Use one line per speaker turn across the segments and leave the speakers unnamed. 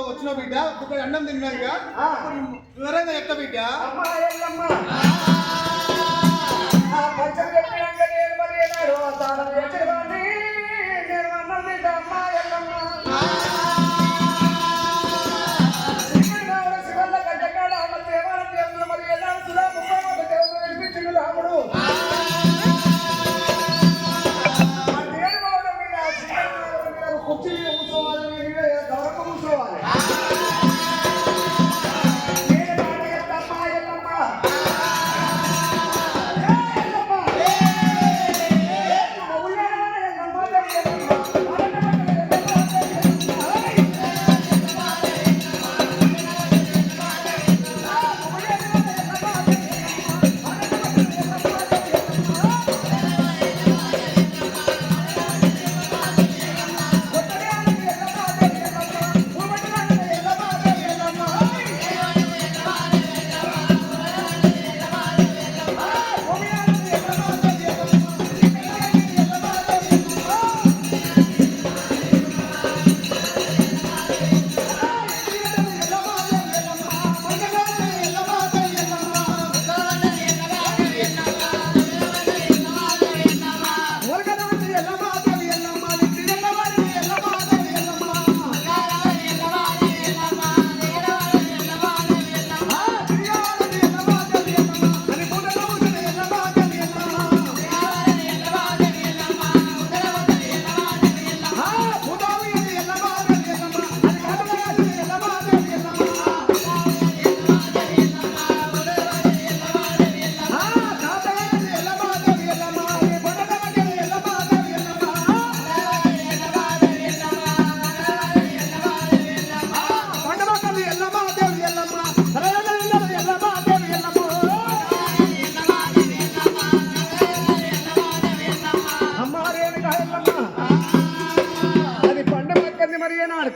వచ్చిన బిడ్డ అన్నం తిన్నాక వివరంగా చెప్తా బిడ్డ.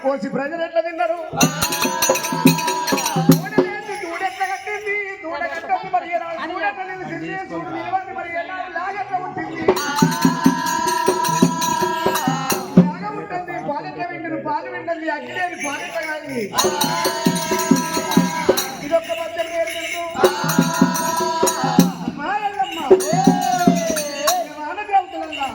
కోసి ప్రజలు ఎట్లా తిన్నారు? దూడెట్లా కట్టింది, దూడ కట్టండి మరి మరి లాగెట్లా ఉంటుంది, లాగ ఉంటుంది. పాలెట్ల వింటుంది, పాలు వింటుంది, అగ్గిలేని పాలెట్ల కానీ ఇదొక్క మధ్య పేరు మాయల్లమ్మ వానదేవతలల్లా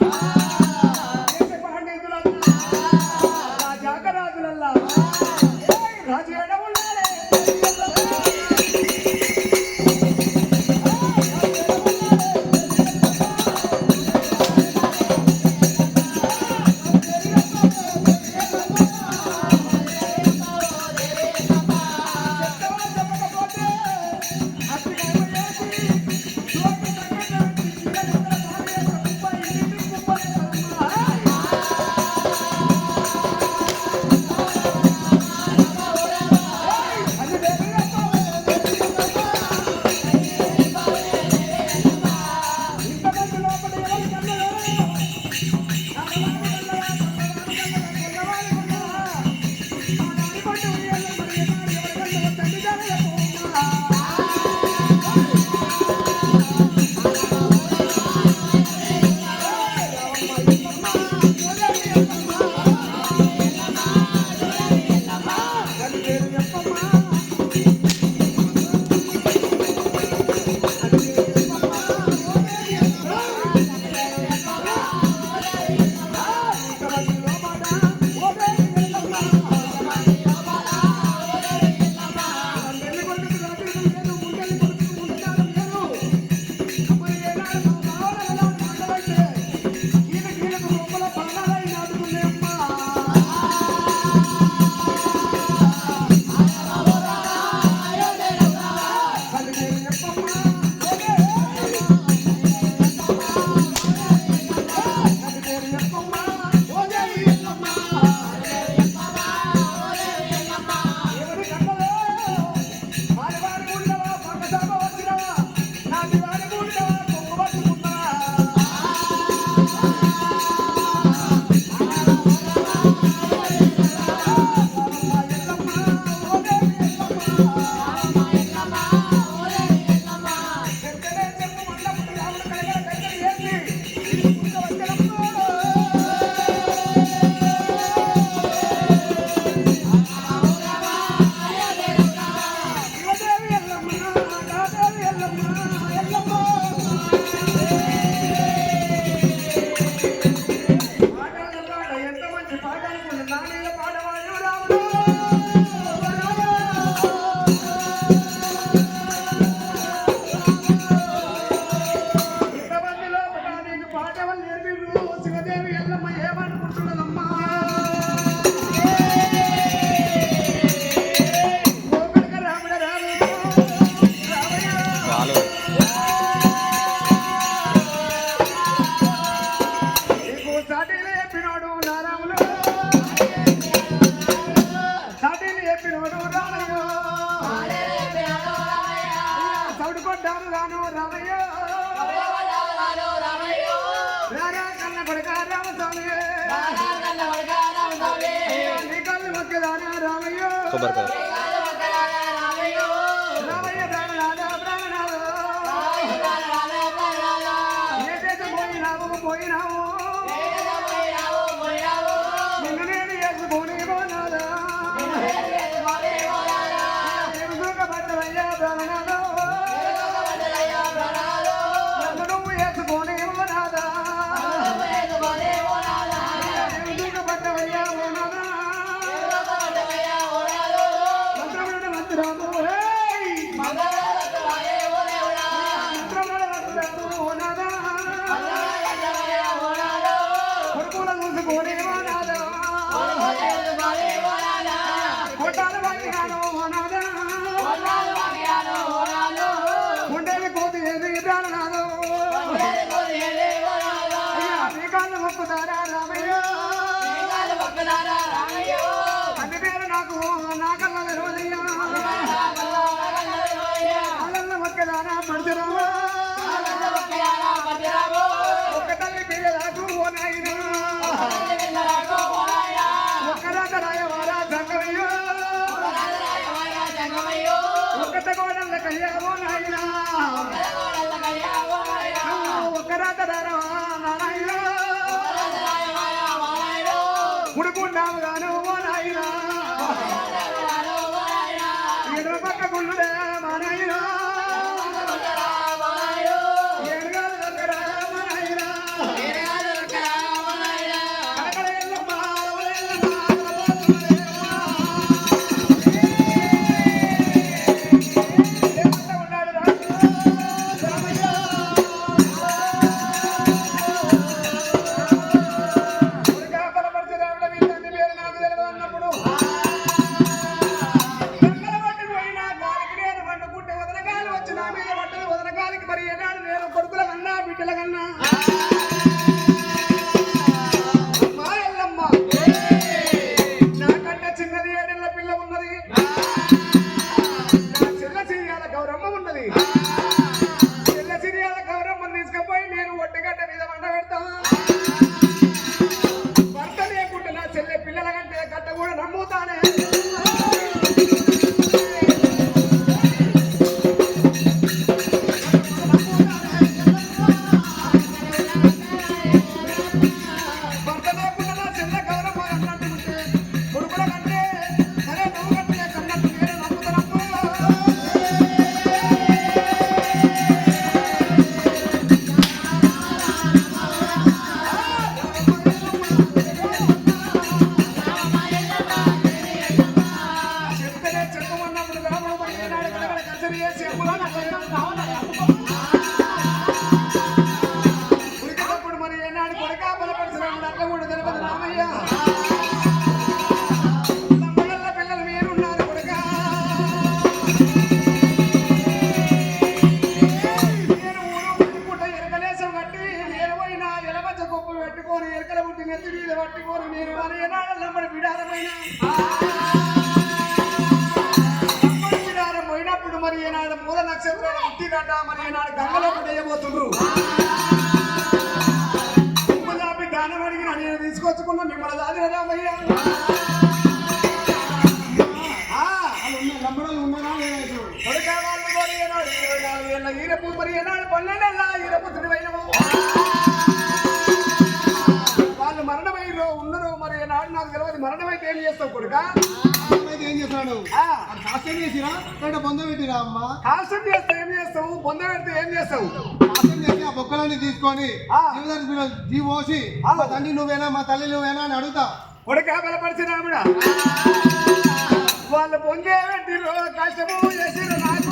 సౌడు కొట్టాను రాను రామయ్య రారా కన్న కొడుక రామస్వామి నీ కళ్ళు మొక్కదానా రామయ్య రామయ్య ప్రాణనాథ ప్రాణనాథ ఏదైతే పోయినావు నిన్ను నేను వేసుకోనేమో నాదా పట్టవయ్యా ప్రాణనాథ నన్ను నువ్వు వేసుకోనేమో నాదా పట్టవయ్యా ఉండేది కోతి ఏది ప్రాణనాథో శ్రీకాంత మొక్కుతారా రామయ్య అన్ని పేరు నాకు నాకల్లా తెలియదయ్యా అల్లన్న మొక్కదానా పడుతురామా ఒక్క తల్లి పిల్లలకు ఓ నాయనా ఒక్కరాక రాయవారా సంగమయ్యో ఒక్కత గోడల కయ్యావో నాయనా ఒక్కరాక రారవా నాయనా ఉడుకుంటాము గాను ఓ నాయనా ఎదురు పక్క గుళ్ళుడే మా నాయనా ఏడుగాలు దగ్గర మా నాయనా తీసుకొచ్చుకున్నా మిమ్మల్ని దాని రామయ్య
లంబడలు ఉన్నారా లేదా
కొడుకా వాళ్ళు మరి ఏనాడు 24 ఏళ్ళ ఈరపు మరి ఏనాడు 12 ఏళ్ళ ఈరపుత్రుడు అయినవు వాళ్ళు మరణమైరో ఉన్నరో మరి ఏనాడు నాకు తెలియదు మరణమైతే ఏం చేస్తావు కొడుకా
ఏం చేస్తాడు కాస్తం చేసిరా అంటే బొంద పెట్టిరా అమ్మ
కాస్తం చేస్తే ఏం చేస్తావు బొంద పెడితే ఏం చేస్తావు
కాస్తం చేసి ఆ బొక్కలన్నీ తీసుకొని జీవి పోసి మా తండ్రి నువ్వేనా మా తల్లి నువ్వేనా అని అడుగుతా
కొడుకా బలపరిచిన ఆవిడ వాళ్ళు పొంగే పెట్టిరో కష్టము చేసిరో నాకు